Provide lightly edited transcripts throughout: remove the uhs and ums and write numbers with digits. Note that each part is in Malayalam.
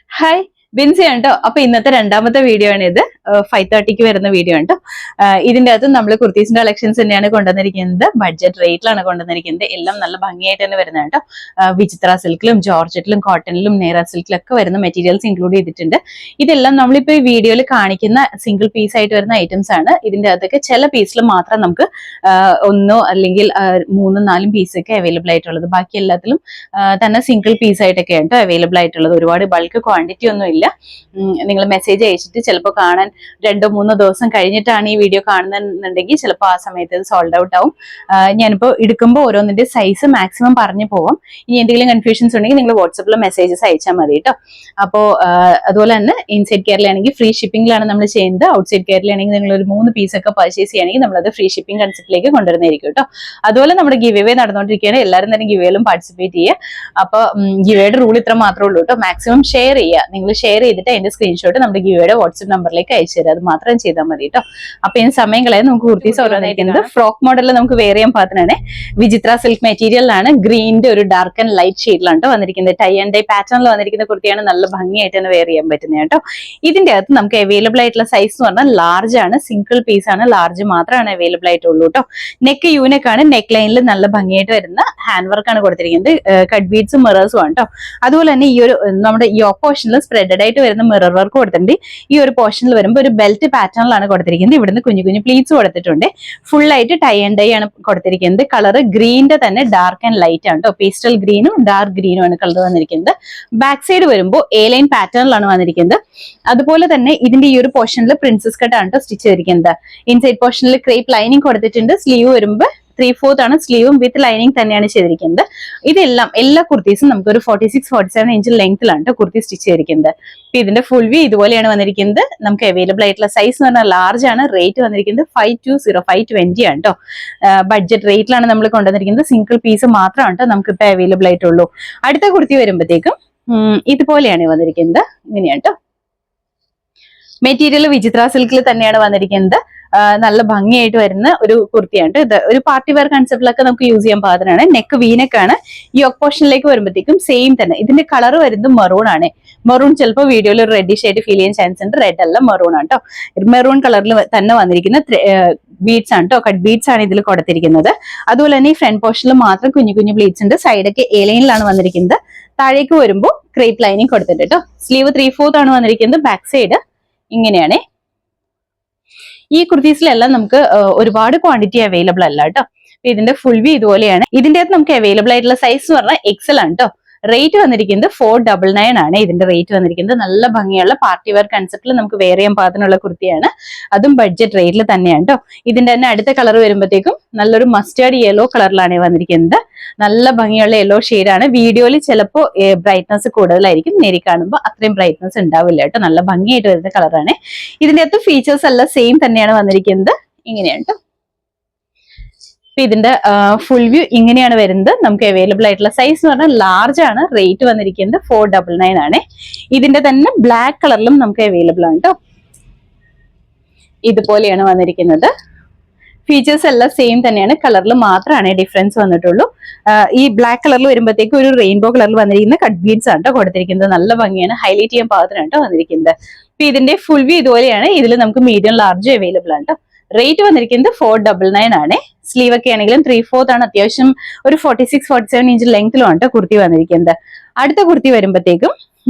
Hi. ബിൻസി ഉണ്ടോ? അപ്പൊ ഇന്നത്തെ രണ്ടാമത്തെ വീഡിയോ ആണ് ഇത്. 5:30 വരുന്ന വീഡിയോ ഉണ്ട്. ഇതിന്റെ അകത്ത് നമ്മൾ കുർത്തീസിന്റെ കളക്ഷൻസ് തന്നെയാണ് കൊണ്ടുവന്നിരിക്കുന്നത്. ബഡ്ജറ്റ് റേറ്റിലാണ് കൊണ്ടുവന്നിരിക്കുന്നത്. എല്ലാം നല്ല ഭംഗിയായിട്ട് തന്നെ വരുന്നത് കേട്ടോ. വിചിത്ര സിൽക്കിലും ജോർജറ്റിലും കോട്ടണിലും നേര സിൽക്കിലൊക്കെ വരുന്ന മെറ്റീരിയൽസ് ഇൻക്ലൂഡ് ചെയ്തിട്ടുണ്ട്. ഇതെല്ലാം നമ്മളിപ്പോ ഈ വീഡിയോയിൽ കാണിക്കുന്ന സിംഗിൾ പീസ് ആയിട്ട് വരുന്ന ഐറ്റംസ് ആണ്. ഇതിന്റെ അകത്തൊക്കെ ചില പീസിൽ മാത്രം നമുക്ക് ഒന്നോ അല്ലെങ്കിൽ 3-4 പീസൊക്കെ അവൈലബിൾ ആയിട്ടുള്ളത്. ബാക്കി എല്ലാത്തിലും തന്നെ സിംഗിൾ പീസ് ആയിട്ടൊക്കെയാണ് അവൈലബിൾ ആയിട്ടുള്ളത്. ഒരുപാട് ബൾക്ക് ക്വാണ്ടിറ്റി ഒന്നും ഇല്ല. നിങ്ങൾ മെസ്സേജ് അയച്ചിട്ട് ചിലപ്പോൾ കാണാൻ 2-3 ദിവസം കഴിഞ്ഞിട്ടാണ് ഈ വീഡിയോ കാണുന്നുണ്ടെങ്കിൽ ചിലപ്പോൾ ആ സമയത്ത് ഇത് സോൾഡ് ഔട്ട് ആവും. ഞാനിപ്പോൾ എടുക്കുമ്പോൾ ഓരോന്നിന്റെ സൈസ് മാക്സിമം പറഞ്ഞു പോവാം. ഇനി എന്തെങ്കിലും കൺഫ്യൂഷൻസ് ഉണ്ടെങ്കിൽ നിങ്ങൾ വാട്സപ്പിൽ മെസ്സേജസ് അയച്ചാൽ മതി കേട്ടോ. അപ്പോൾ അതുപോലെ തന്നെ ഇൻസൈഡ് കേരളയാണെങ്കിൽ ഫ്രീ ഷിപ്പിംഗിലാണ് നമ്മൾ ചെയ്യുന്നത്. ഔട്ട്സൈഡ് കേരളയാണെങ്കിൽ നിങ്ങൾ ഒരു 3 പീസൊക്കെ പർച്ചേസ് ചെയ്യുകയാണെങ്കിൽ നമ്മളത് ഫ്രീ ഷിപ്പിംഗ് കൺസെപ്റ്റിലേക്ക് കൊണ്ടുവരുന്നതായിരിക്കും കേട്ടോ. അതുപോലെ നമ്മുടെ ഗിവ് അവേ നടന്നുകൊണ്ടിരിക്കുകയാണ്. എല്ലാവരും തന്നെ ഗിവ് വേയിലും പാർട്ടിസിപ്പേറ്റ് ചെയ്യുക. അപ്പോൾ ഗിവ് വേയുടെ റൂൾ ഇത്ര മാത്രമേ ഉള്ളൂ കേട്ടോ. മാക്സിമം ഷെയർ ചെയ്യുക. നിങ്ങൾ ഷെയർ ചെയ്തിട്ട് അതിന്റെ സ്ക്രീൻഷോട്ട് നമ്മുടെ ഗിവയുടെ വാട്സ്ആപ്പ് നമ്പറിലേക്ക് അയച്ചു തരാം. അത് മാത്രം ചെയ്താൽ മതി കേട്ടോ. അപ്പൊ ഇതിന് സമയം കളയാൻ നമുക്ക് കുർത്തീസ് ഓരോന്നിരിക്കുന്നത് ഫ്രോക്ക് മോഡലിൽ നമുക്ക് വെയർ ചെയ്യാൻ പാകത്തിനാണ്. വിചിത്ര സിൽക്ക് മെറ്റീരിയലാണ്. ഗ്രീനിന്റെ ഒരു ഡാർക്ക് ആൻഡ് ലൈറ്റ് ഷെയ്ഡിലാണ് വന്നിരിക്കുന്നത്. ടൈ ആൻഡ് ഡൈ പാറ്റേണിൽ വന്നിരിക്കുന്ന കുർത്തിയാണ്. നല്ല ഭംഗിയായിട്ട് തന്നെ വെയർ ചെയ്യാൻ പറ്റുന്നത് കേട്ടോ. ഇതിന്റെ അകത്ത് നമുക്ക് അവൈലബിൾ ആയിട്ടുള്ള സൈസ് എന്ന് പറഞ്ഞാൽ ലാർജ് ആണ്. സിംഗിൾ പീസ് ആണ്. ലാർജ് മാത്രമാണ് അവൈലബിൾ ആയിട്ടുള്ളൂ കേട്ടോ. നെക്ക് യൂനെക്കാണ്. നെക്ക് ലൈനിൽ നല്ല ഭംഗിയായിട്ട് വരുന്ന ഹാൻഡ് വർക്കാണ് കൊടുത്തിരിക്കുന്നത്. കട്ട് ബീഡ്സും മിറേഴ്സും ആണ് കേട്ടോ. അതുപോലെ തന്നെ ഈ ഒരു നമ്മുടെ യോക്ക് പോർഷനിൽ സ്പ്രെഡഡ് ആയിട്ട് വരുന്ന മിറർ വർക്ക് കൊടുത്തിട്ടുണ്ട്. ഈ ഒരു പോർഷനിൽ വരുമ്പോൾ ഒരു ബെൽറ്റ് പാറ്റേണിലാണ് കൊടുത്തിരിക്കുന്നത്. ഇവിടുന്ന് കുഞ്ഞു കുഞ്ഞു പ്ലീറ്റ്സ് കൊടുത്തിട്ടുണ്ട്. ഫുൾ ആയിട്ട് ടൈ ആൻഡ് ഡൈ ആണ് കൊടുത്തിരിക്കുന്നത്. കളർ ഗ്രീനിന്റെ തന്നെ ഡാർക്ക് ആൻഡ് ലൈറ്റ് ആണ് കേട്ടോ. പേസ്റ്റൽ ഗ്രീനും ഡാർക്ക് ഗ്രീനും ആണ് കളർ വന്നിരിക്കുന്നത്. ബാക്ക് സൈഡ് വരുമ്പോൾ എ ലൈൻ പാറ്റേണിലാണ് വന്നിരിക്കുന്നത്. അതുപോലെ തന്നെ ഇതിന്റെ ഈ ഒരു പോർഷനിൽ പ്രിൻസസ് കട്ട് ആണ് സ്റ്റിച്ച് ചെയ്തിരിക്കുന്നത്. ഇൻസൈഡ് പോർഷനിൽ ക്രേപ്പ് ലൈനിങ് കൊടുത്തിട്ടുണ്ട്. സ്ലീവ് വരുമ്പോൾ 3/4 ആണ് സ്ലീവും വിത്ത് ലൈനിങ് തന്നെയാണ് ചെയ്തിരിക്കുന്നത്. ഇതെല്ലാം എല്ലാ കുർത്തീസും നമുക്ക് ഒരു 46-47 ഇഞ്ച് ലെങ്ത്തിലാണ് കുർത്തി സ്റ്റിച്ച് ചെയ്തിരിക്കുന്നത്. ഇതിന്റെ ഫുൾ വ്യൂ ഇതുപോലെയാണ് വന്നിരിക്കുന്നത്. നമുക്ക് അവൈലബിൾ ആയിട്ടുള്ള സൈസ് എന്ന് പറഞ്ഞാൽ ലാർജ് ആണ്. റേറ്റ് വന്നിരിക്കുന്നത് 520 ആണ് കേട്ടോ. ബഡ്ജറ്റ് റേറ്റിലാണ് നമ്മൾ കൊണ്ടുവന്നിരിക്കുന്നത്. സിംഗിൾ പീസ് മാത്രമാണ് കേട്ടോ നമുക്ക് ഇപ്പൊ അവൈലബിൾ ആയിട്ടുള്ളൂ. അടുത്ത കുർത്തി വരുമ്പോഴത്തേക്കും ഇതുപോലെയാണ് വന്നിരിക്കുന്നത്. ഇങ്ങനെയാണ് കേട്ടോ. മെറ്റീരിയൽ വിചിത്ര സിൽക്കിൽ തന്നെയാണ് വന്നിരിക്കുന്നത്. നല്ല ഭംഗിയായിട്ട് വരുന്ന ഒരു കുർത്തിയാണ്. ഇത് ഒരു പാർട്ടി വെയർ കൺസെപ്റ്റിലൊക്കെ നമുക്ക് യൂസ് ചെയ്യാൻ പാകത്തിനാണ്. നെക്ക് വീനെക്കാണ്. ഈ യോക്ക് പോർഷനിലേക്ക് വരുമ്പോഴത്തേക്കും സെയിം തന്നെ. ഇതിന്റെ കളർ വരുന്നത് മെറൂൺ ആണ്. മെറൂൺ ചിലപ്പോൾ വീഡിയോയിൽ ഒരു റെഡിഷ് ആയിട്ട് ഫീൽ ചെയ്യാൻ ചാൻസ് ഉണ്ട്. റെഡ് അല്ല, മെറൂൺ ആണ് കേട്ടോ. മെറൂൺ കളറിൽ തന്നെ വന്നിരിക്കുന്ന ബീഡ്സ് ആണ് കേട്ടോ. കട്ട് ബീഡ്സ് ആണ് ഇതിൽ കൊടുത്തിരിക്കുന്നത്. അതുപോലെ തന്നെ ഈ ഫ്രണ്ട് പോർഷനിൽ മാത്രം കുഞ്ഞു കുഞ്ഞു ബീഡ്സ് ഉണ്ട്. സൈഡൊക്കെ എ ലൈനിലാണ് വന്നിരിക്കുന്നത്. താഴേക്ക് വരുമ്പോൾ ക്രേപ്പ് ലൈനിങ് കൊടുത്തിട്ടുണ്ട് കേട്ടോ. സ്ലീവ് 3/4 ആണ് വന്നിരിക്കുന്നത്. ബാക്ക് സൈഡ് ഇങ്ങനെയാണ്. ഈ കുർത്തീസിലെല്ലാം നമുക്ക് ഒരുപാട് ക്വാണ്ടിറ്റി അവൈലബിൾ അല്ല കേട്ടോ. ഇതിന്റെ ഫുൾ വ്യൂ ഇതുപോലെയാണ്. ഇതിന്റെ അകത്ത് നമുക്ക് അവൈലബിൾ ആയിട്ടുള്ള സൈസ് എന്ന് പറഞ്ഞാൽ എക്സൽ ആണ് കേട്ടോ. റേറ്റ് വന്നിരിക്കുന്നത് 499 ആണ്. ഇതിന്റെ റേറ്റ് വന്നിരിക്കുന്നത്. നല്ല ഭംഗിയുള്ള പാർട്ടി വെയർ കൺസെപ്റ്റിൽ നമുക്ക് വെയർ ചെയ്യാൻ പാകത്തിനുള്ള കുർത്തിയാണ്. അതും ബഡ്ജറ്റ് റേറ്റിൽ തന്നെയാണ് കേട്ടോ. ഇതിന്റെ തന്നെ അടുത്ത കളർ വരുമ്പോഴത്തേക്കും നല്ലൊരു മസ്റ്റേർഡ് യെല്ലോ കളറിലാണ് വന്നിരിക്കുന്നത്. നല്ല ഭംഗിയുള്ള യെല്ലോ ഷെയ്ഡാണ്. വീഡിയോയിൽ ചിലപ്പോൾ ബ്രൈറ്റ്നസ് കൂടുതലായിരിക്കും. നേരി കാണുമ്പോൾ അത്രയും ബ്രൈറ്റ്നസ് ഉണ്ടാവില്ല കേട്ടോ. നല്ല ഭംഗിയായിട്ട് വരുന്ന കളറാണ്. ഇതിന്റെ അകത്ത് ഫീച്ചേഴ്സ് എല്ലാം സെയിം തന്നെയാണ് വന്നിരിക്കുന്നത്. ഇങ്ങനെയാണ് കേട്ടോ. ഇതിന്റെ ഫുൾ വ്യൂ ഇങ്ങനെയാണ് വരുന്നത്. നമുക്ക് അവൈലബിൾ ആയിട്ടുള്ള സൈസ് എന്ന് പറഞ്ഞാൽ ലാർജ് ആണ്. റേറ്റ് വന്നിരിക്കുന്നത് 499 ആണ്. ഇതിന്റെ തന്നെ ബ്ലാക്ക് കളറിലും നമുക്ക് അവൈലബിൾ ആണ് കേട്ടോ. ഇതുപോലെയാണ് വന്നിരിക്കുന്നത്. ഫീച്ചേഴ്സ് എല്ലാം സെയിം തന്നെയാണ്. കളറിൽ മാത്രമാണ് ഡിഫറൻസ് വന്നിട്ടുള്ളൂ. ഈ ബ്ലാക്ക് കളറിൽ വരുമ്പോഴത്തേക്ക് ഒരു റെയിൻബോ കളറിൽ വന്നിരിക്കുന്ന കട്ട് ബീഡ്സ് ആണ് കേട്ടോ കൊടുത്തിരിക്കുന്നത്. നല്ല ഭംഗിയാണ്. ഹൈലൈറ്റ് ചെയ്യാൻ പാകത്തിനാണ് കേട്ടോ വന്നിരിക്കുന്നത്. ഇതിന്റെ ഫുൾ വ്യൂ ഇതുപോലെയാണ്. ഇതിൽ നമുക്ക് മീഡിയം ലാർജ് അവൈലബിൾ ആണ് കേട്ടോ. റേറ്റ് വന്നിരിക്കുന്നത് 499 ആണ്. സ്ലീവ് ഒക്കെ ആണെങ്കിലും 3/4 ആണ്. അത്യാവശ്യം ഒരു 46-47 ഇഞ്ച് ലെങ്ത്തിലുമാണ് കേട്ടോ കുർത്തി വന്നിരിക്കുന്നത്. അടുത്ത കുർത്തി വരുമ്പോഴത്തേക്കും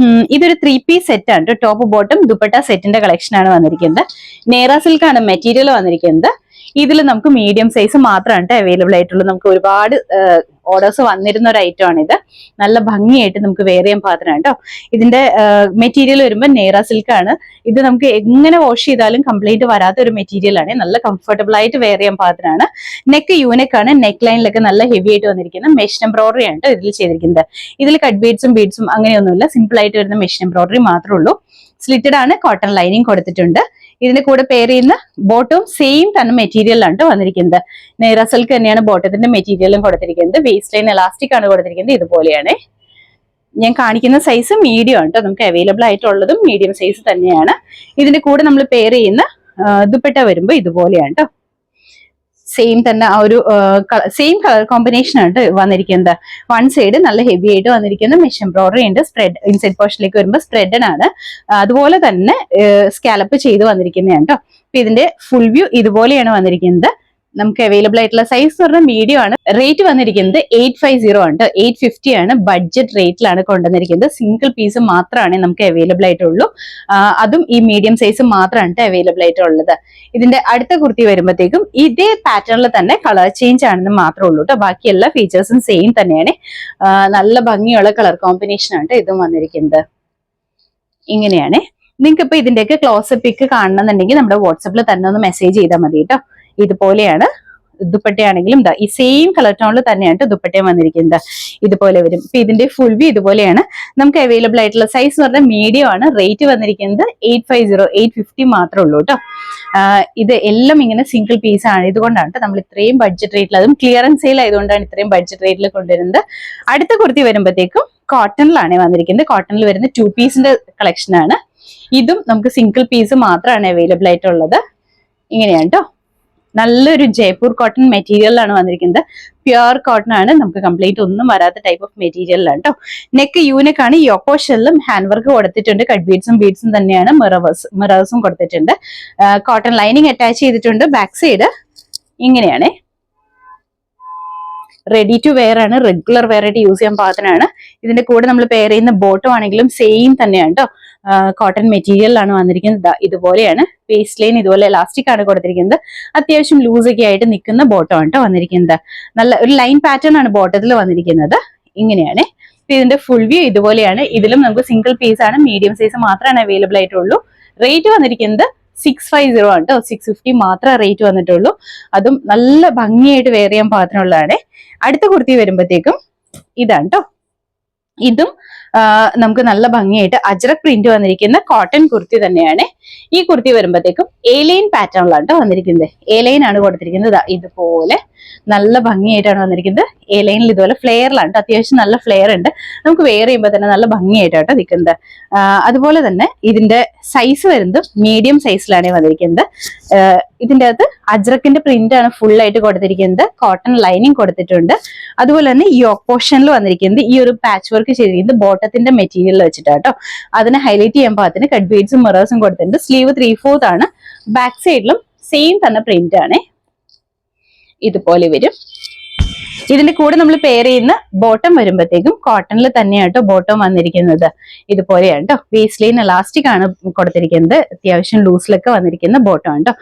ഇതൊരു 3 പീസ് സെറ്റ് ആണ്. ടോപ്പ് ബോട്ടം ദുപ്പട്ട സെറ്റിന്റെ കളക്ഷൻ ആണ് വന്നിരിക്കുന്നത്. നേര സിൽക്ക് ആണ് മെറ്റീരിയൽ വന്നിരിക്കുന്നത്. ഇതിൽ നമുക്ക് മീഡിയം സൈസ് മാത്രമാണ് അവൈലബിൾ ആയിട്ടുള്ളൂ. നമുക്ക് ഒരുപാട് ഓർഡേഴ്സ് വന്നിരുന്ന ഒരു ഐറ്റം ആണ് ഇത്. നല്ല ഭംഗിയായിട്ട് നമുക്ക് വെയർ ചെയ്യാൻ പാകത്തിനാണ് കേട്ടോ. ഇതിന്റെ മെറ്റീരിയൽ വരുമ്പോൾ നേര സിൽക്ക് ആണ്. ഇത് നമുക്ക് എങ്ങനെ വാഷ് ചെയ്താലും കംപ്ലീറ്റ് വരാത്ത ഒരു മെറ്റീരിയൽ ആണ്. നല്ല കംഫർട്ടബിൾ ആയിട്ട് വെയർ ചെയ്യാൻ പാകത്തിനാണ്. നെക്ക് യൂനെക്കാണ്. നെക്ക് ലൈനിലൊക്കെ നല്ല ഹെവി ആയിട്ട് വന്നിരിക്കുന്ന മെഷീൻ എംബ്രോയിഡറി ആണ് കേട്ടോ ഇതിൽ ചെയ്തിരിക്കുന്നത്. ഇതിൽ കട്ട് ബീഡ്സും അങ്ങനെയൊന്നുമില്ല. സിമ്പിൾ ആയിട്ട് വരുന്ന മെഷീൻ എംബ്രോയിഡറി മാത്രമേ ഉള്ളൂ. സ്ലിറ്റഡ് ആണ്. കോട്ടൺ ലൈനിങ് കൊടുത്തിട്ടുണ്ട്. ഇതിന്റെ കൂടെ പെയർ ചെയ്യുന്ന ബോട്ടവും സെയിം തന്നെ മെറ്റീരിയലാണ് കേട്ടോ വന്നിരിക്കുന്നത്. നേര സിൽക്ക് തന്നെയാണ് ബോട്ടത്തിന്റെ മെറ്റീരിയലും കൊടുത്തിരിക്കുന്നത്. വേസ്റ്റ് ലൈൻ എലാസ്റ്റിക് ആണ് കൊടുത്തിരിക്കുന്നത്. ഇതുപോലെയാണ്. ഞാൻ കാണിക്കുന്ന സൈസ് മീഡിയം ആണ് കേട്ടോ. നമുക്ക് അവൈലബിൾ ആയിട്ടുള്ളതും മീഡിയം സൈസ് തന്നെയാണ്. ഇതിന്റെ കൂടെ നമ്മൾ പെയർ ചെയ്യുന്ന ദുപ്പട്ട വരുമ്പോൾ ഇതുപോലെയാണ് കേട്ടോ. സെയിം തന്നെ ആ ഒരു സെയിം കളർ കോമ്പിനേഷൻ ആണ് വന്നിരിക്കുന്നത്. വൺ സൈഡ് നല്ല ഹെവി ആയിട്ട് വന്നിരിക്കുന്ന മെഷീൻ എംബ്രോയിഡറി ഉണ്ട്. സ്പ്രെഡ് ഇൻസൈഡ് പോർഷനിലേക്ക് വരുമ്പോൾ സ്പ്രെഡഡ് ആണ്. അതുപോലെ തന്നെ സ്കാലപ്പ് ചെയ്ത് വന്നിരിക്കുന്നതാണ് കേട്ടോ. അപ്പൊ ഇതിന്റെ ഫുൾ വ്യൂ ഇതുപോലെയാണ് വന്നിരിക്കുന്നത്. നമുക്ക് അവൈലബിൾ ആയിട്ടുള്ള സൈസ് എന്ന് പറഞ്ഞാൽ മീഡിയം ആണ്. റേറ്റ് വന്നിരിക്കുന്നത് 850 ആണ് കേട്ടോ. 850 ആണ്. ബഡ്ജറ്റ് റേറ്റിലാണ് കൊണ്ടുവന്നിരിക്കുന്നത്. സിംഗിൾ പീസ് മാത്രമാണ് നമുക്ക് അവൈലബിൾ ആയിട്ടുള്ളൂ. അതും ഈ മീഡിയം സൈസ് മാത്രമാണ് അവൈലബിൾ ആയിട്ടുള്ളത്. ഇതിന്റെ അടുത്ത കുർത്തി വരുമ്പോഴത്തേക്കും ഇതേ പാറ്റേണിൽ തന്നെ കളർ ചേഞ്ച് ആണെന്ന് മാത്രമേ ഉള്ളൂ കേട്ടോ. ബാക്കി എല്ലാ ഫീച്ചേഴ്സും സെയിം തന്നെയാണ്. നല്ല ഭംഗിയുള്ള കളർ കോമ്പിനേഷൻ ആണ് ഇതും വന്നിരിക്കുന്നത്. ഇങ്ങനെയാണ്. നിങ്ങൾക്ക് ഇപ്പൊ ഇതിന്റെയൊക്കെ ക്ലോസ് പിക്ക് കാണണമെന്നുണ്ടെങ്കിൽ നമ്മുടെ വാട്സപ്പിൽ തന്നെ ഒന്ന് മെസ്സേജ് ചെയ്താൽ മതി കേട്ടോ. ഇതുപോലെയാണ് ദുപ്പട്ടയാണെങ്കിലും ഈ സെയിം കളർ ടോണിൽ തന്നെയാണ് ദുപ്പട്ടയും വന്നിരിക്കുന്നത്. ഇതുപോലെ വരും. ഇപ്പൊ ഇതിന്റെ ഫുൾ വ്യൂ ഇതുപോലെയാണ്. നമുക്ക് അവൈലബിൾ ആയിട്ടുള്ള സൈസ് എന്ന് പറഞ്ഞാൽ മീഡിയം ആണ്. റേറ്റ് വന്നിരിക്കുന്നത് 850, 850 മാത്രമേ ഉള്ളൂ കേട്ടോ. ഇത് എല്ലാം ഇങ്ങനെ സിംഗിൾ പീസ് ആണ്. ഇതുകൊണ്ടാണ് നമ്മൾ ഇത്രയും ബഡ്ജറ്റ് റേറ്റിൽ, അതും ക്ലിയറൻസ് സെയിൽ ആയതുകൊണ്ടാണ് ഇത്രയും ബഡ്ജറ്റ് റേറ്റിൽ കൊണ്ടുവരുന്നത്. അടുത്ത കുർത്തി വരുമ്പോഴത്തേക്കും കോട്ടണിലാണ് വന്നിരിക്കുന്നത്. കോട്ടണിൽ വരുന്ന 2 പീസിന്റെ കളക്ഷൻ ആണ്. ഇതും നമുക്ക് സിംഗിൾ പീസ് മാത്രമാണ് അവൈലബിൾ ആയിട്ടുള്ളത്. ഇങ്ങനെയാണ് കേട്ടോ. നല്ലൊരു ജയ്പൂർ കോട്ടൺ മെറ്റീരിയലാണ് വന്നിരിക്കുന്നത്. പ്യുർ കോട്ടൺ ആണ്. നമുക്ക് കംപ്ലീറ്റ് ഒന്നും വരാത്ത ടൈപ്പ് ഓഫ് മെറ്റീരിയലാണ് കേട്ടോ. നെക്ക് യൂനെക്കാണ്. യോക്കോ ഷെല്ലും ഹാൻഡ് വർക്ക് കൊടുത്തിട്ടുണ്ട്. കട്ട് ബീഡ്സും തന്നെയാണ്. മിറേഴ്സും കൊടുത്തിട്ടുണ്ട്. കോട്ടൺ ലൈനിങ് അറ്റാച്ച് ചെയ്തിട്ടുണ്ട്. ബാക്ക് സൈഡ് ഇങ്ങനെയാണ്. റെഡി ടു വെയർ ആണ്. റെഗുലർ വെയർ ആയിട്ട് യൂസ് ചെയ്യാൻ പാകത്തിനാണ്. ഇതിന്റെ കൂടെ നമ്മൾ പെയർ ചെയ്യുന്ന ബോട്ടം ആണെങ്കിലും സെയിം തന്നെയാണ് കേട്ടോ. കോട്ടൺ മെറ്റീരിയലാണ് വന്നിരിക്കുന്നത്. ഇതുപോലെയാണ്. വേസ്റ്റ് ലൈൻ ഇതുപോലെ എലാസ്റ്റിക് ആണ് കൊടുത്തിരിക്കുന്നത്. അത്യാവശ്യം ലൂസ് ഒക്കെ ആയിട്ട് നിൽക്കുന്ന ബോട്ടം ആണ് കേട്ടോ വന്നിരിക്കുന്നത്. നല്ല ഒരു ലൈൻ പാറ്റേൺ ആണ് ബോട്ടത്തിൽ വന്നിരിക്കുന്നത്. ഇങ്ങനെയാണ്. ഇതിന്റെ ഫുൾ വ്യൂ ഇതുപോലെയാണ്. ഇതിലും നമുക്ക് സിംഗിൾ പീസ് ആണ്. മീഡിയം സൈസ് മാത്രമാണ് അവൈലബിൾ ആയിട്ടുള്ളൂ. റേറ്റ് വന്നിരിക്കുന്നത് 650 ആണ് കേട്ടോ. 650 മാത്രമേ റേറ്റ് വന്നിട്ടുള്ളൂ. അതും നല്ല ഭംഗിയായിട്ട് വെയർ ചെയ്യാൻ പാകത്തിനുള്ളതാണ്. അടുത്ത കുർത്തി വരുമ്പോഴത്തേക്കും ഇതാണ് കേട്ടോ. ഇതും നമുക്ക് നല്ല ഭംഗിയായിട്ട് അജ്രക് പ്രിന്റ് വന്നിരിക്കുന്ന കോട്ടൺ കുർത്തി തന്നെയാണ്. ഈ കുർത്തി വരുമ്പോഴത്തേക്കും എ-ലൈൻ പാറ്റേണിലാണ് കേട്ടോ വന്നിരിക്കുന്നത്. എ-ലൈൻ ആണ് കൊടുത്തിരിക്കുന്നത്. ഇതുപോലെ നല്ല ഭംഗിയായിട്ടാണ് വന്നിരിക്കുന്നത്. എ-ലൈനിൽ ഇതുപോലെ ഫ്ലെയറിലാണ്. അത്യാവശ്യം നല്ല ഫ്ലെയർ ഉണ്ട്. നമുക്ക് വെയർ ചെയ്യുമ്പോൾ തന്നെ നല്ല ഭംഗിയായിട്ടാണ് നിൽക്കുന്നത്. അതുപോലെ തന്നെ ഇതിന്റെ സൈസ് വരുന്നത് മീഡിയം സൈസിലാണ് വന്നിരിക്കുന്നത്. ഇതിന്റെ അകത്ത് അജ്രക്കിന്റെ പ്രിന്റ് ആണ് ഫുൾ ആയിട്ട് കൊടുത്തിരിക്കുന്നത്. കോട്ടൺ ലൈനിങ് കൊടുത്തിട്ടുണ്ട്. അതുപോലെ തന്നെ യോക്ക് പോർഷനിൽ വന്നിരിക്കുന്നത് ഈ ഒരു പാച്ച് വർക്ക് ചെയ്തിരിക്കുന്നത് ബോട്ടത്തിന്റെ മെറ്റീരിയൽ വെച്ചിട്ടാട്ടോ. അതിനെ ഹൈലൈറ്റ് ചെയ്യാൻ പാകത്തിന് കട്ട് ബീഡ്സും മിറേഴ്സും കൊടുത്തിട്ടുണ്ട്. സ്ലീവ് 3/4 ആണ്. ബാക്ക് സൈഡിലും സെയിം തന്നെ പ്രിന്റ് ആണ്. ഇതുപോലെ വരും. ഇതിന്റെ കൂടെ നമ്മൾ പെയർ ചെയ്യുന്ന ബോട്ടം വരുമ്പോഴത്തേക്കും കോട്ടണിൽ തന്നെയാട്ടോ ബോട്ടം വന്നിരിക്കുന്നത്. ഇതുപോലെയാണ് കേട്ടോ. വേസ്റ്റ് ലൈൻ എലാസ്റ്റിക് ആണ് കൊടുത്തിരിക്കുന്നത്. അത്യാവശ്യം ലൂസിലൊക്കെ വന്നിരിക്കുന്ന ബോട്ടം ആണ് കേട്ടോ.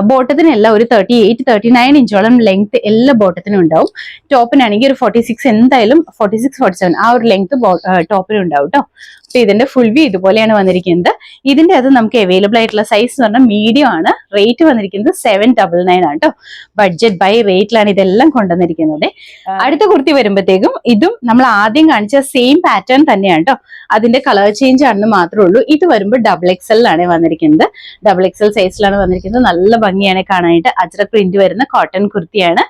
ബോട്ടത്തിനെല്ലാം ഒരു 38-39 ഇഞ്ചോളം ലെങ്ത് എല്ലാ ബോട്ടത്തിനും ഉണ്ടാവും. ടോപ്പിനാണെങ്കിൽ ഒരു 46, എന്തായാലും 46-47 ആ ഒരു ലെങ്ത് ടോപ്പിനും ഉണ്ടാവും കേട്ടോ. അപ്പൊ ഇതിന്റെ ഫുൾ വ്യൂ ഇതുപോലെയാണ് വന്നിരിക്കുന്നത്. ഇതിന്റെ അത് നമുക്ക് അവൈലബിൾ ആയിട്ടുള്ള സൈസ് എന്ന് പറഞ്ഞാൽ മീഡിയം ആണ്. റേറ്റ് വന്നിരിക്കുന്നത് 799 ആണ് കേട്ടോ. ബഡ്ജറ്റ് ബൈ റേറ്റിലാണ് ഇതെല്ലാം കൊണ്ടുവന്നിരിക്കുന്നത്. അടുത്ത കുർത്തി വരുമ്പോഴത്തേക്കും ഇതും നമ്മൾ ആദ്യം കാണിച്ച സെയിം പാറ്റേൺ തന്നെയാണ് കേട്ടോ. അതിന്റെ കളർ ചേഞ്ച് ആണെന്ന് മാത്രമേ ഉള്ളൂ. ഇത് വരുമ്പോൾ XXL ആണ് വന്നിരിക്കുന്നത്. XXL സൈസിലാണ് വന്നിരിക്കുന്നത്. നല്ല ഭംഗിയാണ് കാണാനായിട്ട്. അജ്രക് പ്രിന്റ് വരുന്ന കോട്ടൺ കുർത്തിയാണ്.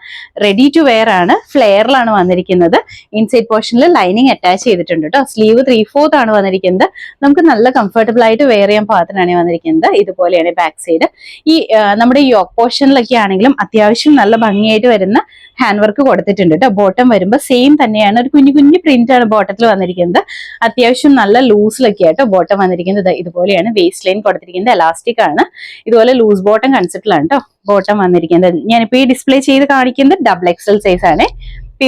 റെഡി ടു വെയർ ആണ്. ഫ്ലെയറിലാണ് വന്നിരിക്കുന്നത്. ഇൻസൈഡ് പോർഷനിൽ ലൈനിങ് അറ്റാച്ച് ചെയ്തിട്ടുണ്ട് കേട്ടോ. സ്ലീവ് 3/4 ആണ് വന്നിരിക്കുന്നത്. നമുക്ക് നല്ല കംഫർട്ടബിൾ ആയിട്ട് വെയർ ചെയ്യാൻ പാകത്തിനാണ് വന്നിരിക്കുന്നത്. ഇതുപോലെയാണ് ബാക്ക് സൈഡ്. ഈ നമ്മുടെ യോക്ക് പോർഷനിലൊക്കെ ആണെങ്കിലും അത്യാവശ്യം നല്ല ഭംഗിയായിട്ട് വരുന്ന ഹാൻഡ് വർക്ക് കൊടുത്തിട്ടുണ്ട് കേട്ടോ. ബോട്ടം വരുമ്പോൾ സെയിം തന്നെയാണ്. ഒരു കുഞ്ഞു പ്രിന്റ് ആണ് ബോട്ടത്തിൽ വന്നിരിക്കുന്നത്. അത്യാവശ്യം നല്ല ലൂസിലൊക്കെ ആയിട്ടോ ബോട്ടം വന്നിരിക്കുന്നത്. ഇതുപോലെയാണ്. വേസ്റ്റ് ലൈൻ കൊടുത്തിരിക്കുന്നത് എലാസ്റ്റിക് ആണ്. ഇതുപോലെ ലൂസ് ബോട്ടം കൺസെപ്റ്റിലാണ് കേട്ടോ ബോട്ടം വന്നിരിക്കുന്നത്. ഞാനിപ്പോ ഈ ഡിസ്പ്ലേ ചെയ്ത് കാണിക്കുന്നത് XXL സൈസ് ആണ്.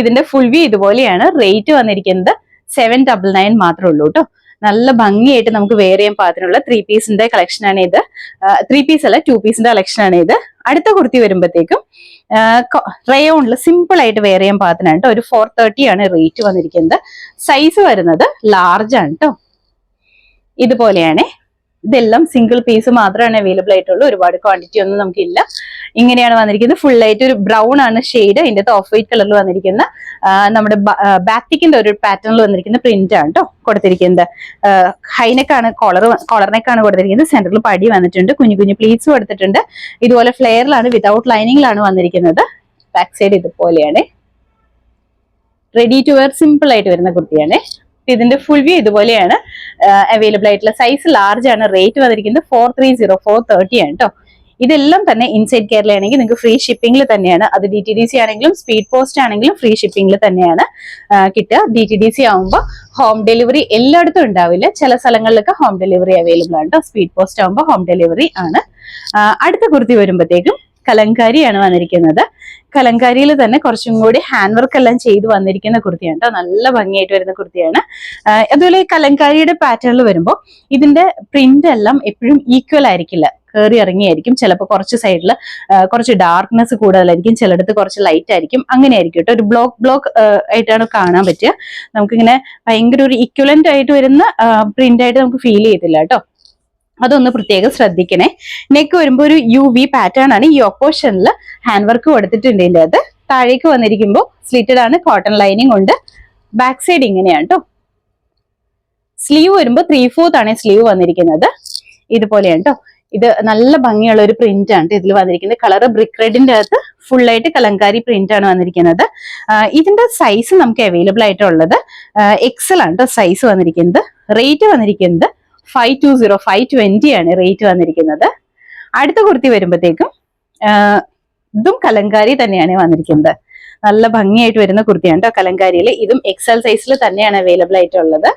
ഇതിന്റെ ഫുൾ വ്യൂ ഇതുപോലെയാണ്. റേറ്റ് വന്നിരിക്കുന്നത് 799 മാത്രമേ ഉള്ളൂ കേട്ടോ. നല്ല ഭംഗിയായിട്ട് നമുക്ക് വെയർ ചെയ്യാൻ പാകത്തിനുള്ള 3 പീസിന്റെ കളക്ഷൻ ആണ് ഇത്. 3 പീസ് അല്ല, 2 പീസിന്റെ കളക്ഷൻ ആണ് ഇത്. അടുത്ത കുർത്തി വരുമ്പോഴത്തേക്കും റയോണിൽ സിമ്പിൾ ആയിട്ട് വെയർ ചെയ്യാൻ പാകത്തിനാണ് കേട്ടോ. ഒരു 430 ആണ് റേറ്റ് വന്നിരിക്കുന്നത്. സൈസ് വരുന്നത് ലാർജ് ആണ് കേട്ടോ. ഇതുപോലെയാണ്. ഇതെല്ലാം സിംഗിൾ പീസ് മാത്രമാണ് അവൈലബിൾ ആയിട്ടുള്ളൂ. ഒരുപാട് ക്വാണ്ടിറ്റി ഒന്നും നമുക്കില്ല. ഇങ്ങനെയാണ് വന്നിരിക്കുന്നത്. ഫുൾ ആയിട്ട് ഒരു ബ്രൗൺ ആണ് ഷെയ്ഡ്. ഇതിന്റെ ഓഫ് വൈറ്റ് കളറിൽ വന്നിരിക്കുന്ന നമ്മുടെ ബാത്തിക്കിന്റെ ഒരു പാറ്റേണിൽ വന്നിരിക്കുന്ന പ്രിന്റ് ആണ് കേട്ടോ കൊടുത്തിരിക്കുന്നത്. ഹൈനെക്കാണ്, കോളറിനെക്കാണ് കൊടുത്തിരിക്കുന്നത്. സെന്ററിൽ പടി വന്നിട്ടുണ്ട്. കുഞ്ഞു പ്ലീറ്റ്സ് കൊടുത്തിട്ടുണ്ട്. ഇതുപോലെ ഫ്ലെയറിലാണ്, വിതൗട്ട് ലൈനിങ്ങിലാണ് വന്നിരിക്കുന്നത്. ബാക്ക് സൈഡ് ഇതുപോലെയാണ്. റെഡി ടു വെയർ സിമ്പിൾ ആയിട്ട് വരുന്ന കുർത്തിയാണ്. ഇതിന്റെ ഫുൾ വ്യൂ ഇതുപോലെയാണ്. അവൈലബിൾ ആയിട്ടുള്ള സൈസ് ലാർജ് ആണ്. റേറ്റ് വന്നിരിക്കുന്നത് 430 ആണ് കേട്ടോ. ഇതെല്ലാം തന്നെ ഇൻസൈഡ് കേരള ആണെങ്കിൽ നിങ്ങൾക്ക് ഫ്രീ ഷിപ്പിംഗിൽ തന്നെയാണ്. അത് DTDC ആണെങ്കിലും സ്പീഡ് പോസ്റ്റ് ആണെങ്കിലും ഫ്രീ ഷിപ്പിംഗിൽ തന്നെയാണ് കിട്ടുക. DTDC ആകുമ്പോൾ ഹോം ഡെലിവറി എല്ലായിടത്തും ഉണ്ടാവില്ല, ചില സ്ഥലങ്ങളിലൊക്കെ ഹോം ഡെലിവറി അവൈലബിൾ ആണ്. സ്പീഡ് പോസ്റ്റ് ആകുമ്പോൾ ഹോം ഡെലിവറി ആണ്. അടുത്ത കുർത്തി വരുമ്പോഴത്തേക്കും കലങ്കാരിയാണ് വന്നിരിക്കുന്നത്. കലങ്കാരിയിൽ തന്നെ കുറച്ചും കൂടി ഹാൻഡ് വർക്ക് എല്ലാം ചെയ്ത് വന്നിരിക്കുന്ന കുർത്തിയാണ് കേട്ടോ. നല്ല ഭംഗിയായിട്ട് വരുന്ന കുർത്തിയാണ്. അതുപോലെ കലങ്കാരിയുടെ പാറ്റേണിൽ വരുമ്പോൾ ഇതിന്റെ പ്രിന്റ് എല്ലാം എപ്പോഴും ഈക്വൽ ആയിരിക്കില്ല, കയറി ഇറങ്ങിയായിരിക്കും. ചിലപ്പോൾ കുറച്ച് സൈഡിൽ കുറച്ച് ഡാർക്ക്നെസ് കൂടുതലായിരിക്കും, ചിലടത്ത് കുറച്ച് ലൈറ്റ് ആയിരിക്കും. അങ്ങനെ ആയിരിക്കും കേട്ടോ. ഒരു ബ്ലോക്ക് ആയിട്ടാണ് കാണാൻ പറ്റുക. നമുക്കിങ്ങനെ ഭയങ്കര ഒരു ഇക്വലന്റ് ആയിട്ട് വരുന്ന പ്രിന്റ് ആയിട്ട് നമുക്ക് ഫീൽ ചെയ്തില്ല കേട്ടോ. അതൊന്ന് പ്രത്യേകം ശ്രദ്ധിക്കണേ. നെക്ക് വരുമ്പോൾ ഒരു UV പാറ്റേൺ ആണ്. ഈ ഓപ്പോഷനിൽ ഹാൻഡ് വർക്ക് കൊടുത്തിട്ടുണ്ട്. ഇതിൻ്റെ അത് താഴേക്ക് വന്നിരിക്കുമ്പോൾ സ്ലിറ്റഡ് ആണ്, കോട്ടൺ ലൈനിങ് ഉണ്ട്. ബാക്ക് സൈഡ് ഇങ്ങനെയാണ് കേട്ടോ. സ്ലീവ് വരുമ്പോൾ 3/4 ആണ് സ്ലീവ് വന്നിരിക്കുന്നത്. ഇതുപോലെയാണ് കേട്ടോ. ഇത് നല്ല ഭംഗിയുള്ള ഒരു പ്രിന്റ് ആണ് ഇതിൽ വന്നിരിക്കുന്നത്. കളർ ബ്രിക്ക് റെഡിന്റെ അകത്ത് ഫുൾ ആയിട്ട് കലങ്കാരി പ്രിന്റ് ആണ് വന്നിരിക്കുന്നത്. ഇതിന്റെ സൈസ് നമുക്ക് അവൈലബിൾ ആയിട്ടുള്ളത് XL ആണ് കേട്ടോ സൈസ് വന്നിരിക്കുന്നത്. റേറ്റ് വന്നിരിക്കുന്നത് 520, 520 ആണ് റേറ്റ് വന്നിരിക്കുന്നത്. അടുത്ത കുർത്തി വരുമ്പോഴത്തേക്കും ഇതും കലങ്കാരി തന്നെയാണ് വന്നിരിക്കുന്നത്. നല്ല ഭംഗിയായിട്ട് വരുന്ന കുർത്തിയാണ് കേട്ടോ കലങ്കാരിയിൽ. ഇതും XL സൈസിൽ തന്നെയാണ് അവൈലബിൾ ആയിട്ടുള്ളത്.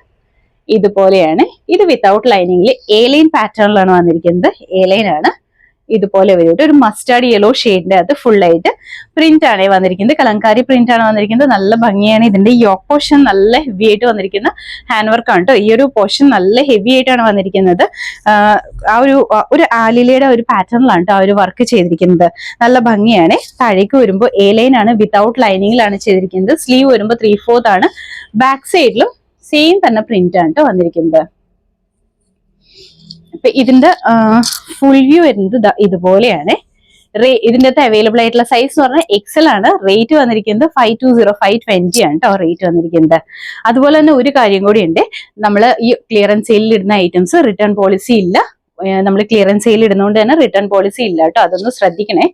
ഇതുപോലെയാണ്. ഇത് വിത്തൗട്ട് ലൈനിങ്ങിൽ A-ലൈൻ പാറ്റേണിലാണ് വന്നിരിക്കുന്നത്. A-ലൈൻ ആണ്. ഇതുപോലെ വരും. ഒരു മസ്റ്റാർഡ് യെല്ലോ ഷെയ്ഡിന്റെ അത് ഫുൾ ആയിട്ട് പ്രിന്റ് ആണ് വന്നിരിക്കുന്നത്. കലങ്കാരി പ്രിന്റ് ആണ് വന്നിരിക്കുന്നത്. നല്ല ഭംഗിയാണ്. ഇതിന്റെ ഈ പോർഷൻ നല്ല ഹെവി ആയിട്ട് വന്നിരിക്കുന്ന ഹാൻഡ് വർക്ക് ആണ് കേട്ടോ. ഈ ഒരു പോർഷൻ നല്ല ഹെവി ആയിട്ടാണ് വന്നിരിക്കുന്നത്. ആ ഒരു ആലിലയുടെ ഒരു പാറ്റേണിലാണ് കേട്ടോ ആ ഒരു വർക്ക് ചെയ്തിരിക്കുന്നത്. നല്ല ഭംഗിയാണ്. താഴേക്ക് വരുമ്പോൾ A-ലൈൻ ആണ്, വിത്തൗട്ട് ലൈനിങ്ങിലാണ് ചെയ്തിരിക്കുന്നത്. സ്ലീവ് വരുമ്പോൾ 3/4 ആണ്. ബാക്ക് സൈഡിലും സെയിം തന്നെ പ്രിന്റ് ആണ് കേട്ടോ വന്നിരിക്കുന്നത്. അപ്പൊ ഇതിന്റെ ഫുൾ വ്യൂ വരുന്നത് ഇതുപോലെയാണ്. ഇതിന്റെ അകത്ത് അവൈലബിൾ ആയിട്ടുള്ള സൈസ് എന്ന് പറഞ്ഞാൽ XL ആണ്. റേറ്റ് വന്നിരിക്കുന്നത് 520, 520 ആണ് കേട്ടോ റേറ്റ് വന്നിരിക്കുന്നത്. അതുപോലെ തന്നെ ഒരു കാര്യം കൂടി ഉണ്ട്. നമ്മൾ ഈ ക്ലിയറൻസ് സെയിലിൽ ഇടുന്ന ഐറ്റംസ് റിട്ടേൺ പോളിസി ഇല്ല. നമ്മൾ ക്ലിയറൻസ് സെയിൽ ഇടുന്നതുകൊണ്ട് തന്നെ റിട്ടേൺ പോളിസി ഇല്ല കേട്ടോ. അതൊന്ന് ശ്രദ്ധിക്കണേ.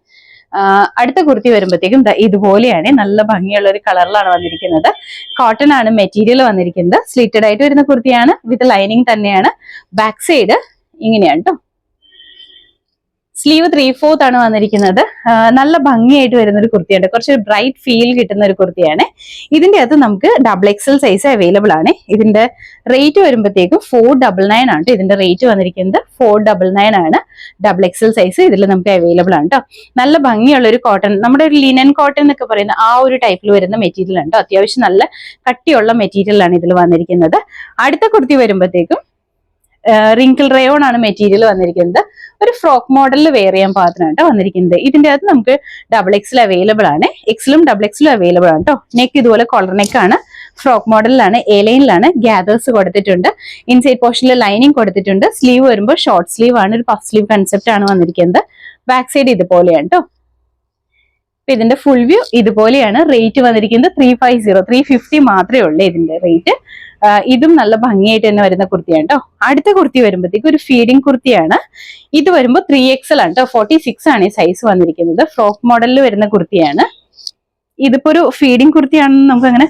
അടുത്ത കുർത്തി വരുമ്പോഴത്തേക്കും ഇതുപോലെയാണ്. നല്ല ഭംഗിയുള്ള ഒരു കളറിലാണ് വന്നിരിക്കുന്നത്. കോട്ടൺ ആണ് മെറ്റീരിയൽ വന്നിരിക്കുന്നത്. സ്ലിറ്റഡ് ആയിട്ട് വരുന്ന കുർത്തിയാണ്. വിത്ത് ലൈനിങ് തന്നെയാണ്. ബാക്ക് സൈഡ് ഇങ്ങനെയാണ് കേട്ടോ. സ്ലീവ് 3/4 ആണ് വന്നിരിക്കുന്നത്. നല്ല ഭംഗിയായിട്ട് വരുന്ന ഒരു കുർത്തിയാണ്. കുറച്ച് ബ്രൈറ്റ് ഫീൽ കിട്ടുന്ന ഒരു കുർത്തിയാണ്. ഇതിന്റെ അകത്ത് നമുക്ക് XXL സൈസ് അവൈലബിൾ ആണ്. ഇതിന്റെ റേറ്റ് വരുമ്പോഴത്തേക്കും 499 ആണ്. ഇതിന്റെ റേറ്റ് വന്നിരിക്കുന്നത് 499 ആണ്. XXL സൈസ് ഇതിൽ നമുക്ക് അവൈലബിൾ ആണ് കേട്ടോ. നല്ല ഭംഗിയുള്ള ഒരു കോട്ടൺ, നമ്മുടെ ഒരു ലിനൻ കോട്ടൺ എന്നൊക്കെ പറയുന്ന ആ ഒരു ടൈപ്പിൽ വരുന്ന മെറ്റീരിയൽ ആണ് കേട്ടോ. അത്യാവശ്യം നല്ല കട്ടിയുള്ള മെറ്റീരിയൽ ആണ് ഇതിൽ വന്നിരിക്കുന്നത്. അടുത്ത കുർത്തി വരുമ്പോഴത്തേക്കും റിങ്കിൾ റയോൺ ആണ് മെറ്റീരിയൽ വന്നിരിക്കുന്നത്. ഒരു ഫ്രോക്ക് മോഡലിൽ വെയർ ചെയ്യാൻ പാകത്തിനാണ് കേട്ടോ വന്നിരിക്കുന്നത്. ഇതിന്റെ അകത്ത് നമുക്ക് XXL അവൈലബിൾ ആണ്. XLും XXLും അവൈലബിൾ ആണ് കേട്ടോ. നെക്ക് ഇതുപോലെ കോളർ നെക്ക് ആണ്. ഫ്രോക്ക് മോഡലിലാണ്. A-ലൈനിലാണ്. ഗ്യാദേഴ്സ് കൊടുത്തിട്ടുണ്ട്. ഇൻസൈഡ് പോർഷനിൽ ലൈനിങ് കൊടുത്തിട്ടുണ്ട്. സ്ലീവ് വരുമ്പോൾ ഷോർട്ട് സ്ലീവ് ആണ്. ഒരു പഫ് സ്ലീവ് കൺസെപ്റ്റ് ആണ് വന്നിരിക്കുന്നത്. ബാക്ക് സൈഡ് ഇതുപോലെയാണ് കേട്ടോ. ഇതിന്റെ ഫുൾ വ്യൂ ഇതുപോലെയാണ്. റേറ്റ് വന്നിരിക്കുന്നത് 350, 350 മാത്രമേ ഉള്ളൂ ഇതിന്റെ റേറ്റ്. ഇതും നല്ല ഭംഗിയായിട്ട് തന്നെ വരുന്ന കുർത്തിയാണ് കേട്ടോ. അടുത്ത കുർത്തി വരുമ്പോഴത്തേക്ക് ഒരു ഫീഡിങ് കുർത്തിയാണ്. ഇത് വരുമ്പോൾ 3XL ആണ് കേട്ടോ. 46 ആണ് ഈ സൈസ് വന്നിരിക്കുന്നത്. ഫ്രോക്ക് മോഡലിൽ വരുന്ന കുർത്തിയാണ്. ഇതിപ്പോ ഒരു ഫീഡിങ് കുർത്തിയാണെന്ന് നമുക്ക് അങ്ങനെ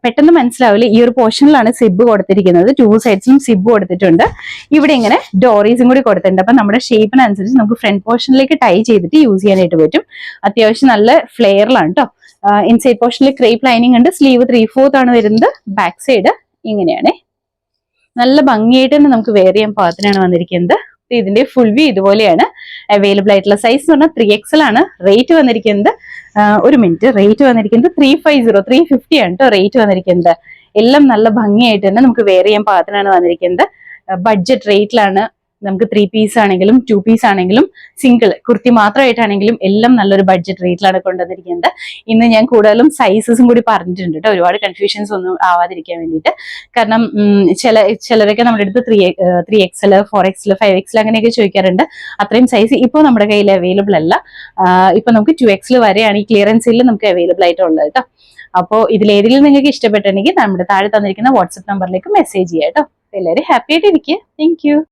പെട്ടെന്ന് മനസ്സിലാവില്ല. ഈ ഒരു പോർഷനിലാണ് സിബ് കൊടുത്തിരിക്കുന്നത്. 2 സൈഡ്സിലും സിബ് കൊടുത്തിട്ടുണ്ട്. ഇവിടെ ഇങ്ങനെ ഡോറീസും കൂടി കൊടുത്തിട്ടുണ്ട്. അപ്പൊ നമ്മുടെ ഷേപ്പിനനുസരിച്ച് നമുക്ക് ഫ്രണ്ട് പോർഷനിലേക്ക് ടൈ ചെയ്തിട്ട് യൂസ് ചെയ്യാനായിട്ട് പറ്റും. അത്യാവശ്യം നല്ല ഫ്ലെയറിലാണ് കേട്ടോ. ഇൻസൈഡ് പോർഷനിൽ ക്രേപ്പ് ലൈനിങ് ഉണ്ട്. സ്ലീവ് 3/4 ആണ് വരുന്നത്. ബാക്ക് സൈഡ് ഇങ്ങനെയാണ്. നല്ല ഭംഗിയായിട്ട് തന്നെ നമുക്ക് വെയർ ചെയ്യാൻ പാകത്തിനാണ് വന്നിരിക്കുന്നത്. ഇതിന്റെ ഫുൾ വ്യൂ ഇതുപോലെയാണ്. അവൈലബിൾ ആയിട്ടുള്ള സൈസ് എന്ന് പറഞ്ഞാൽ 3XL ആണ്. റേറ്റ് വന്നിരിക്കുന്നത് ഒരു മിനിറ്റ്, റേറ്റ് വന്നിരിക്കുന്നത് 350, 350 ആണ് കേട്ടോ റേറ്റ് വന്നിരിക്കുന്നത്. എല്ലാം നല്ല ഭംഗിയായിട്ട് തന്നെ നമുക്ക് വെയർ ചെയ്യാൻ പാകത്തിനാണ് വന്നിരിക്കുന്നത്. ബഡ്ജറ്റ് റേറ്റിലാണ്. നമുക്ക് 3 പീസ് ആണെങ്കിലും 2 പീസ് ആണെങ്കിലും സിംഗിൾ കുർത്തി മാത്രമായിട്ടാണെങ്കിലും എല്ലാം നല്ലൊരു ബഡ്ജറ്റ് റേറ്റിലാണ് കൊണ്ടുവന്നിരിക്കുന്നത്. ഇന്ന് ഞാൻ കൂടുതലും സൈസസും കൂടി പറഞ്ഞിട്ടുണ്ട് കേട്ടോ. ഒരുപാട് കൺഫ്യൂഷൻസ് ഒന്നും ആവാതിരിക്കാൻ വേണ്ടിയിട്ട്. കാരണം ചിലരൊക്കെ നമ്മുടെ അടുത്ത് 3XL, 4XL, 5XL അങ്ങനെയൊക്കെ ചോദിക്കാറുണ്ട്. അത്രയും സൈസ് ഇപ്പോൾ നമ്മുടെ കയ്യിൽ അവൈലബിൾ അല്ല. ഇപ്പൊ നമുക്ക് 2XL വരെയാണ് ഈ ക്ലിയറൻസിൽ നമുക്ക് അവൈലബിൾ ആയിട്ടുള്ളത് കേട്ടോ. അപ്പോൾ ഇതിലേതെങ്കിലും നിങ്ങൾക്ക് ഇഷ്ടപ്പെട്ടിട്ടുണ്ടെങ്കിൽ നമ്മുടെ താഴെ തന്നിരിക്കുന്ന വാട്സ്ആപ്പ് നമ്പറിലേക്ക് മെസ്സേജ് ചെയ്യാം കേട്ടോ. എല്ലാവരും ഹാപ്പി ആയിട്ട് ഇരിക്കുക. Thank you.